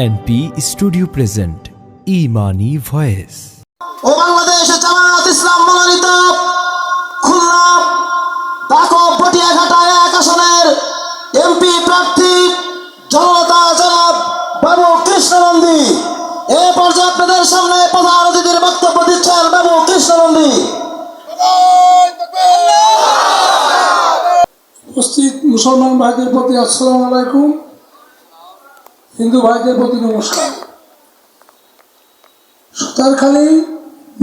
NP studio present ইমানি voice. ও বাংলাদেশ জামায়াত ইসলাম মনোনীত খুলনা ডাকব পটিয়াঘাটা 1 আসনের এমপি প্রার্থী জনতা জনাব বাবু কৃষ্ণ নন্দী। এই পর্যায়ে আপনাদের সামনে প্রধান অতিথির বক্তব্য দিচ্ছেন বাবু কৃষ্ণ নন্দী। উপস্থিত মুসলমান ভাইদের প্রতি আসসালামু আলাইকুম, হিন্দু ভাইদের প্রতি নমস্কার। সুতারখালী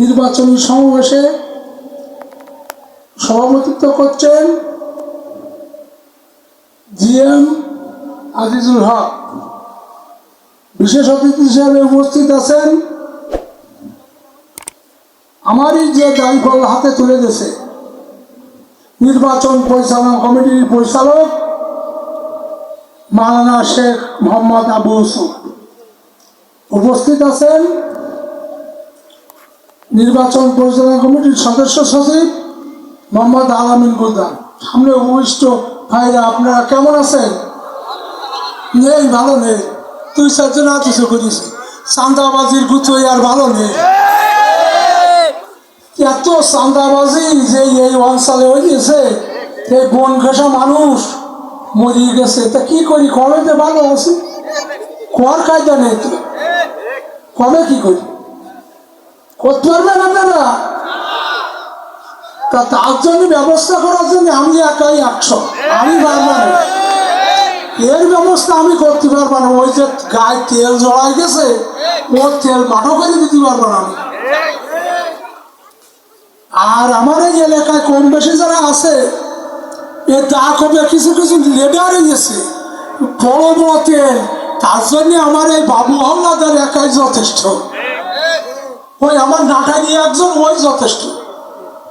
নির্বাচনী সমাবেশে সভাপতিত্ব করছেন জিএম আজিজুল হক। বিশেষ অতিথি হিসেবে উপস্থিত আছেন আমারই যে দায়িত্ব হাতে তুলে দিয়েছে নির্বাচন পরিচালনা কমিটির পরিচালক মাওলানা শেখ মোহাম্মদ আবু ইউসুফ। উপস্থিত আছেন নির্বাচন পরিচালনা কমিটির সদস্য সচিব মোহাম্মদ আলামিন গুলদার। সামনে উপবিষ্ট ভাইরা, আপনারা কেমন আছেন? নেই, ভালো নেই। তুই চারজন আছিস করিস চান্দাবাজির গুতো আর ভালো নেই। এত চান্দাবাজি যে এই অঞ্চলে হয়ে গেছে, এই বন ঘেঁষা মানুষ মরিয়ে গেছে। তা কি করি, কবে তো ভালো আছি, কর কায়দা নেই তো, কবে কি করি করতে পারবেন আপনারা? তা তার জন্য ব্যবস্থা করার জন্য আমি একাই 100, আমি পারবো না। এর ব্যবস্থা আমি করতে পারবো না। ওই যে গায়ে তেল জড়াই গেছে, ওর তেল মাঠো করে দিতে পারবো না আমি। আর আমার এই এলাকায় কম বেশি যারা আছে, এ তা কবে কিছু কিছু লেডার গেছে বড় বড় তেল, তার জন্য আমার এই বাবু হাওলাদার একাই যথেষ্ট। ওই আমার নাটা নিয়ে একজন, ওই যথেষ্ট।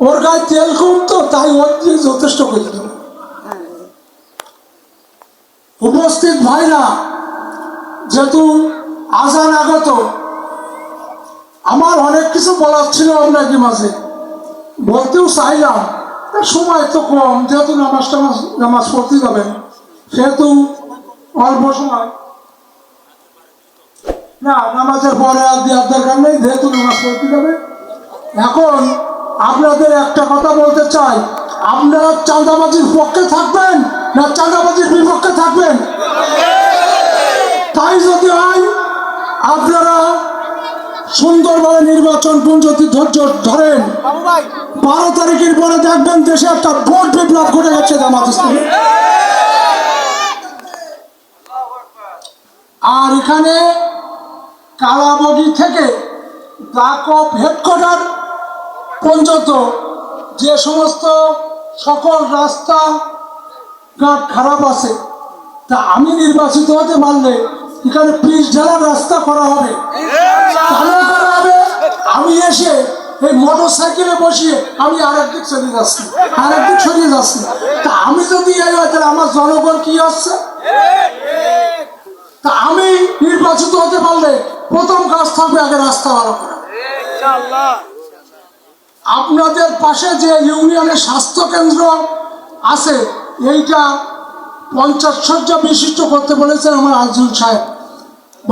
ওর গায়ে তেল কম তো, তাই ওর দিয়ে যথেষ্ট করে দিল। উপস্থিত ভাইরা, যেহেতু আজান আগত, আমার অনেক কিছু বলার ছিল আপনাকে মাঝে, বলতেও চাইলাম, সময় তো কম, যেহেতু নামাজ পড়তে যাবেন, সেহেতু অল্প সময় না, নামাজের পরে আর দেওয়ার দরকার নেই, যেহেতু নামাজ পড়তে যাবে। এখন আপনাদের একটা কথা বলতে চাই, আপনারা চাঁদাবাজির পক্ষে থাকবেন না চাঁদাবাজির বিপক্ষে থাকবেন? তাই যদি হয়, আপনারা সুন্দরভাবে নির্বাচন পঞ্চায়েত ধৈর্য ধরেন। 12 তারিখের পরে দেখবেন দেশে একটা ভোট বিপ্লব ঘটে গেছে জামাত ইসলামী। আর এখানে কালাবগি থেকে ডাকব হেডকোয়ার্টার পর্যন্ত যে সমস্ত সকল রাস্তা ঘাট খারাপ আছে, তা আমি নির্বাচিত হতে পারলে এখানে 20 ঢালার রাস্তা করা হবে। আমি এসে এই মোটর সাইকেলে বসিয়ে আমি আরেকদিক সরিয়ে যাচ্ছি। তা আমি যদি এই হয়, তাহলে আমার জনগণ কি হচ্ছে? তা আমি নির্বাচিত হতে পারলে প্রথম কাজ থাকবে আগে রাস্তা ভালো করা। আপনাদের পাশে যে ইউনিয়নের স্বাস্থ্য কেন্দ্র আছে, এইটা 50 শয্যা বিশিষ্ট করতে বলেছেন আমার আজুল সাহেব।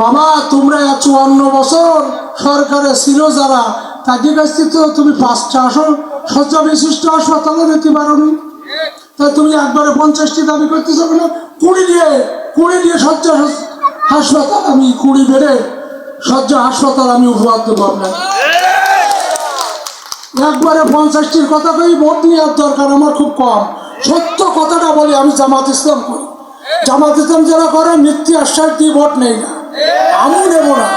বাবা, তোমরা 54 বছর সরকারে ছিল যারা, তাদের কাছ থেকে তো তুমি 5টা শয্যা বিশিষ্ট হাসপাতালে দিতে পারোনি। তাই তুমি একবারে 50টি দাবি করতেছ কেন? 20 দিয়ে শয্যা হাসপাতাল, আমি 20 বেডের শয্যা হাসপাতাল আমি উপহার দেবো আপনার। একবারে 50টির কথা কই, ভোট নেওয়ার দরকার আমার খুব কম। সত্য কথাটা বলি, আমি জামাত ইসলাম করি। জামাত ইসলাম যারা করে মিথ্যে আশ্বাস দিয়ে ভোট নেই না, আমি নেব না।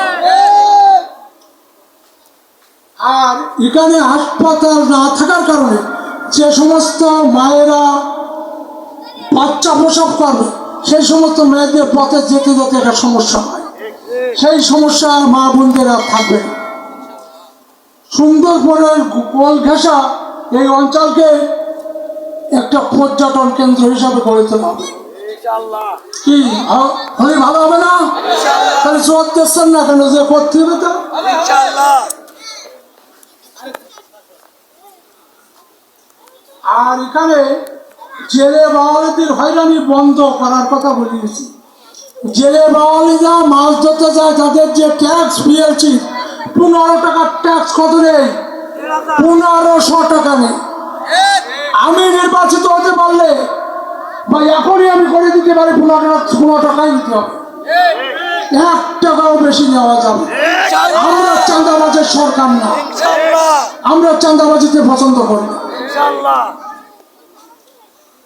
আর এখানে হাসপাতাল না থাকার কারণে যে সমস্ত মায়েরা বাচ্চা প্রসব করবে, সেই সমস্ত মেয়েদের পথে যেতে যেতে একটা সমস্যা হয়। সেই সমস্যা মা বোনদেরা থাকবে না। সুন্দরবনের গোল ঘেঁষা এই অঞ্চলকে একটা পর্যটন কেন্দ্র হিসাবে গড়ে তোলা হবে। কি হলে ভালো হবে না? তাহলে জোর দিচ্ছেন না কেন যে করতে হবে? তো আর এখানে জেলে বাওয়ালিদের হয়রানি বন্ধ করার কথা বলিয়েছি। জেলে বাওয়ালিরা মাছ ধরতে যায়, তাদের যে ট্যাক্স পিএলসি 15 টাকার ট্যাক্স কত নেই? 1500 টাকা নেই। আমি নির্বাচিত হতে পারলে বা এখনই আমি করে দিতে পারি 15 টাকাই দিতে হবে, 1 টাকাও বেশি নেওয়া যাবে। আমরা চাঁদাবাজের সরকার না, আমরা চাঁদাবাজিতে পছন্দ করি না।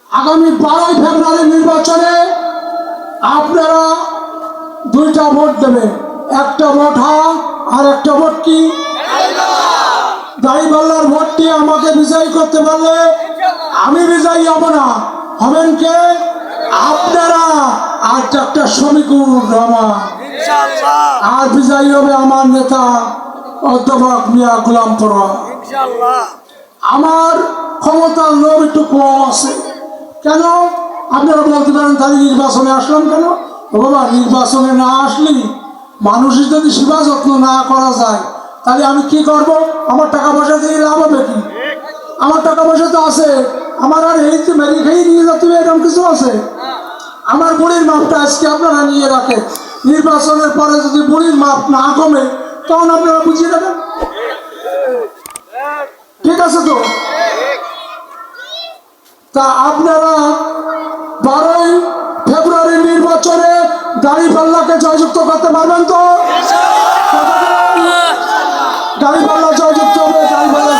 আগামী 12 ফেব্রুয়ারি নির্বাচনে আপনারা 2টা ভোট দেবেন, একটা ভোট হ্যাঁ আর একটা ভোট কি? দাড়িপাল্লার ভোটটি আমাকে বিজয়ী করতে পারলে আমি বিজয়ী হব না, হবেন কে? আপনারা আর ডাক্তার শফিকুর রহমান, আর বিজয়ী হবে আমার নেতা অধ্যাপক মিয়া গোলাম পরোয়া। আমার ক্ষমতার লোভ একটু কম আছে। কেন? আপনারা বলতে পারেন তাহলে নির্বাচনে আসলাম কেন? ও বাবা, নির্বাচনে না আসলেই মানুষের যদি সেবা যত্ন না করা যায় তাহলে আমি কি করব? আমার টাকা পয়সা দিয়ে লাভ হবে কি? আমার টাকা পয়সা তো আছে, আমার আর এই মেরি খেয়ে নিয়ে যেতে হবে এরকম কিছু আছে? আমার বুড়ির মাপটা আজকে আপনারা নিয়ে রাখেন, নির্বাচনের পরে যদি বুড়ির মাপ না কমে তখন আপনারা বুঝিয়ে দেবেন। ঠিক আছে তো? তা আপনারা 12 ফেব্রুয়ারি নির্বাচনে দাড়িপাল্লাকে জয়যুক্ত করতে পারবেন তো? দাড়িপাল্লা জয়যুক্ত হবে, দাড়িপাল্লা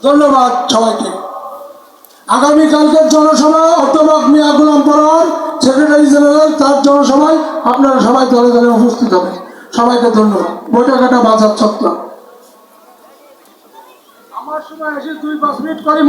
ধন্যবাদ সবাইকে। আগামীকালকের জনসভায় অধ্যাপক মিয়া গোলাম পরোয়ার সেক্রেটারি জেনারেল, তার জনসভায় আপনারা সবাই দলে দলে উপস্থিত হবেন। সবাইকে ধন্যবাদ। বৈঠকটা বাজার চত্বর। আমার সময় এসে 2-5 মিনিট পরে